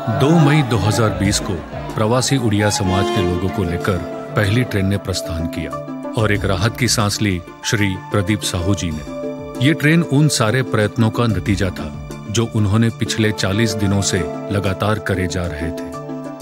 2 मई 2020 को प्रवासी उड़िया समाज के लोगों को लेकर पहली ट्रेन ने प्रस्थान किया और एक राहत की सांस ली श्री प्रदीप साहू जी ने। ये ट्रेन उन सारे प्रयत्नों का नतीजा था जो उन्होंने पिछले 40 दिनों से लगातार करे जा रहे थे।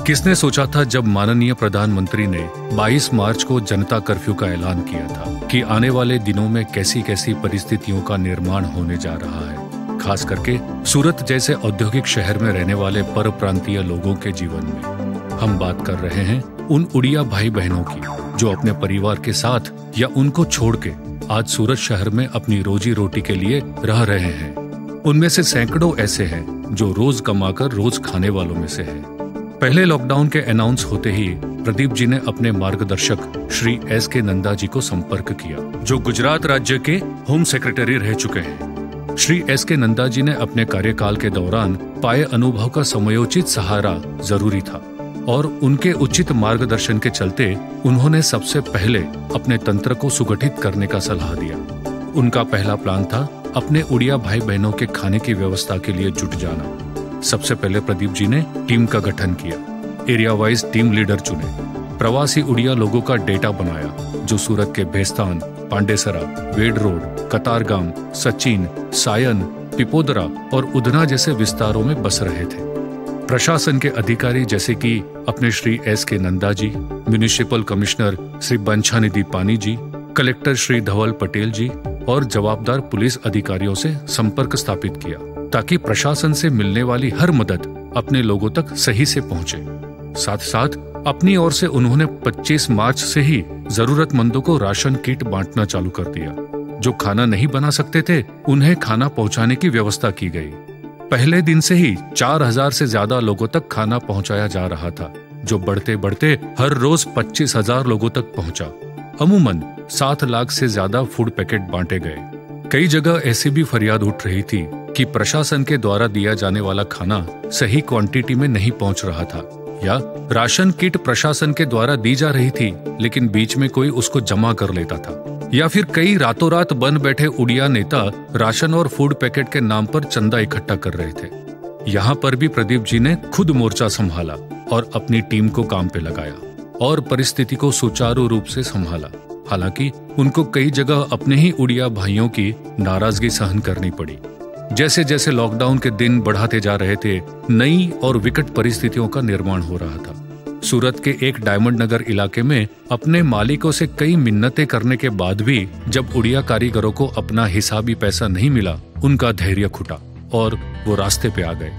किसने सोचा था जब माननीय प्रधानमंत्री ने 22 मार्च को जनता कर्फ्यू का ऐलान किया था कि आने वाले दिनों में कैसी कैसी परिस्थितियों का निर्माण होने जा रहा है, खास करके सूरत जैसे औद्योगिक शहर में रहने वाले पर प्रांतीय लोगों के जीवन में। हम बात कर रहे हैं उन उड़िया भाई बहनों की जो अपने परिवार के साथ या उनको छोड़ के आज सूरत शहर में अपनी रोजी रोटी के लिए रह रहे हैं। उनमें से सैकड़ों ऐसे हैं जो रोज कमाकर रोज खाने वालों में से हैं। पहले लॉकडाउन के अनाउंस होते ही प्रदीप जी ने अपने मार्गदर्शक श्री S.K. नंदा जी को संपर्क किया, जो गुजरात राज्य के होम सेक्रेटरी रह चुके हैं। श्री S.K. नंदा जी ने अपने कार्यकाल के दौरान पाए अनुभव का समयोचित सहारा जरूरी था और उनके उचित मार्गदर्शन के चलते उन्होंने सबसे पहले अपने तंत्र को सुगठित करने का सलाह दिया। उनका पहला प्लान था अपने उड़िया भाई बहनों के खाने की व्यवस्था के लिए जुट जाना। सबसे पहले प्रदीप जी ने टीम का गठन किया, एरिया वाइज टीम लीडर चुने, प्रवासी उड़िया लोगों का डेटा बनाया जो सूरत के भेस्तान, पांडेसरा, वेड रोड, कतारगाम, सचिन, सायन, पिपोदरा और उधना जैसे विस्तारों में बस रहे थे। प्रशासन के अधिकारी जैसे कि अपने Shri S.K. Nanda ji, municipal commissioner Shri Banchhanidhi पानी जी, कलेक्टर श्री धवल पटेल जी और जवाबदार पुलिस अधिकारियों से संपर्क स्थापित किया ताकि प्रशासन से मिलने वाली हर मदद अपने लोगों तक सही से पहुंचे। साथ साथ अपनी ओर से उन्होंने 25 मार्च से ही जरूरतमंदों को राशन किट बांटना चालू कर दिया। जो खाना नहीं बना सकते थे उन्हें खाना पहुंचाने की व्यवस्था की गई। पहले दिन से ही 4000 से ज्यादा लोगों तक खाना पहुंचाया जा रहा था, जो बढ़ते बढ़ते हर रोज 25,000 लोगों तक पहुंचा। अमूमन 7 लाख से ज्यादा फूड पैकेट बांटे गए। कई जगह ऐसी भी फरियाद उठ रही थी कि प्रशासन के द्वारा दिया जाने वाला खाना सही क्वांटिटी में नहीं पहुंच रहा था, या राशन किट प्रशासन के द्वारा दी जा रही थी लेकिन बीच में कोई उसको जमा कर लेता था, या फिर कई रातों रात बन बैठे उड़िया नेता राशन और फूड पैकेट के नाम पर चंदा इकट्ठा कर रहे थे। यहाँ पर भी प्रदीप जी ने खुद मोर्चा संभाला और अपनी टीम को काम पे लगाया और परिस्थिति को सुचारू रूप से संभाला। हालांकि उनको कई जगह अपने ही उड़िया भाइयों की नाराजगी सहन करनी पड़ी। जैसे जैसे लॉकडाउन के दिन बढ़ाते जा रहे थे, नई और विकट परिस्थितियों का निर्माण हो रहा था। सूरत के एक डायमंड नगर इलाके में अपने मालिकों से कई मिन्नतें करने के बाद भी जब उड़िया कारीगरों को अपना हिसाबी पैसा नहीं मिला, उनका धैर्य खुटा और वो रास्ते पे आ गए।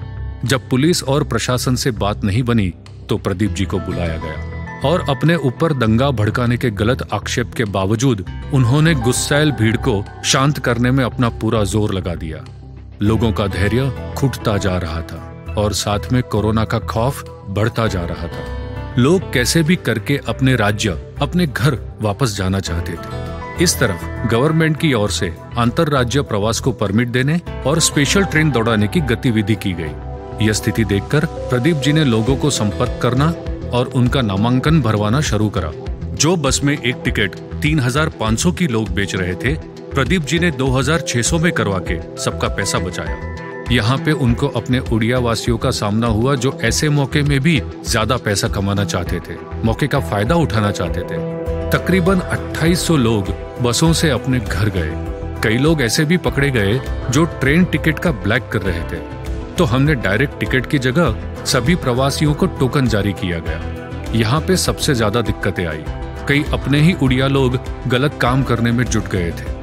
जब पुलिस और प्रशासन से बात नहीं बनी तो प्रदीप जी को बुलाया गया और अपने ऊपर दंगा भड़काने के गलत आक्षेप के बावजूद उन्होंने गुस्सैल भीड़ को शांत करने में अपना पूरा जोर लगा दिया। लोगों का धैर्य खुटता जा रहा था और साथ में कोरोना का खौफ बढ़ता जा रहा था। लोग कैसे भी करके अपने राज्य, अपने घर वापस जाना चाहते थे। इस तरफ गवर्नमेंट की ओर से अंतरराज्य प्रवास को परमिट देने और स्पेशल ट्रेन दौड़ाने की गतिविधि की गई। यह स्थिति देखकर प्रदीप जी ने लोगों को संपर्क करना और उनका नामांकन भरवाना शुरू करा। जो बस में एक टिकट 3,500 की लोग बेच रहे थे, प्रदीप जी ने 2,600 में करवा के सबका पैसा बचाया। यहाँ पे उनको अपने उड़िया वासियों का सामना हुआ जो ऐसे मौके में भी ज्यादा पैसा कमाना चाहते थे, मौके का फायदा उठाना चाहते थे। तकरीबन 2800 लोग बसों से अपने घर गए। कई लोग ऐसे भी पकड़े गए जो ट्रेन टिकट का ब्लैक कर रहे थे, तो हमने डायरेक्ट टिकट की जगह सभी प्रवासियों को टोकन जारी किया गया। यहाँ पे सबसे ज्यादा दिक्कतें आई। कई अपने ही उड़िया लोग गलत काम करने में जुट गए थे।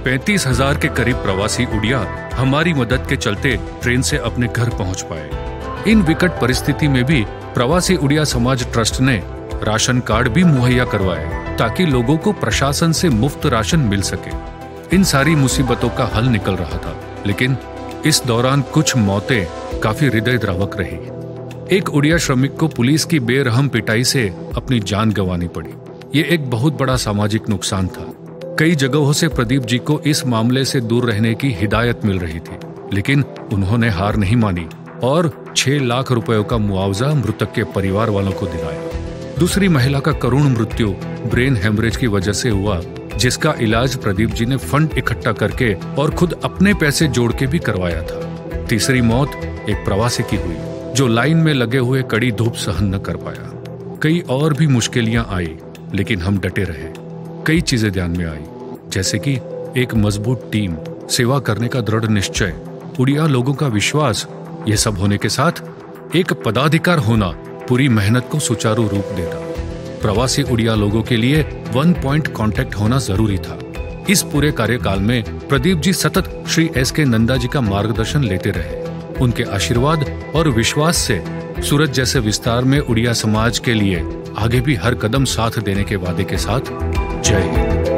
35,000 के करीब प्रवासी उड़िया हमारी मदद के चलते ट्रेन से अपने घर पहुंच पाए। इन विकट परिस्थिति में भी प्रवासी उड़िया समाज ट्रस्ट ने राशन कार्ड भी मुहैया करवाए ताकि लोगों को प्रशासन से मुफ्त राशन मिल सके। इन सारी मुसीबतों का हल निकल रहा था, लेकिन इस दौरान कुछ मौतें काफी हृदयद्रावक रही। एक उड़िया श्रमिक को पुलिस की बेरहम पिटाई से अपनी जान गंवानी पड़ी। ये एक बहुत बड़ा सामाजिक नुकसान था। कई जगहों से प्रदीप जी को इस मामले से दूर रहने की हिदायत मिल रही थी, लेकिन उन्होंने हार नहीं मानी और 6 लाख रुपयों का मुआवजा मृतक के परिवार वालों को दिलाया। दूसरी महिला का करुण मृत्यु ब्रेन हेमरेज की वजह से हुआ, जिसका इलाज प्रदीप जी ने फंड इकट्ठा करके और खुद अपने पैसे जोड़ के भी करवाया था। तीसरी मौत एक प्रवासी की हुई जो लाइन में लगे हुए कड़ी धूप सहन न कर पाया। कई और भी मुश्किलियां आई, लेकिन हम डटे रहे। कई चीजें ध्यान में आई, जैसे कि एक मजबूत टीम, सेवा करने का दृढ़ निश्चय, उड़िया लोगों का विश्वास। ये सब होने के साथ एक पदाधिकार होना पूरी मेहनत को सुचारू रूप देता। प्रवासी उड़िया लोगों के लिए 1 पॉइंट कांटेक्ट होना जरूरी था। इस पूरे कार्यकाल में प्रदीप जी सतत श्री एस.के. नंदा जी का मार्गदर्शन लेते रहे। उनके आशीर्वाद और विश्वास से सूरत जैसे विस्तार में उड़िया समाज के लिए आगे भी हर कदम साथ देने के वादे के साथ। जय हिंद।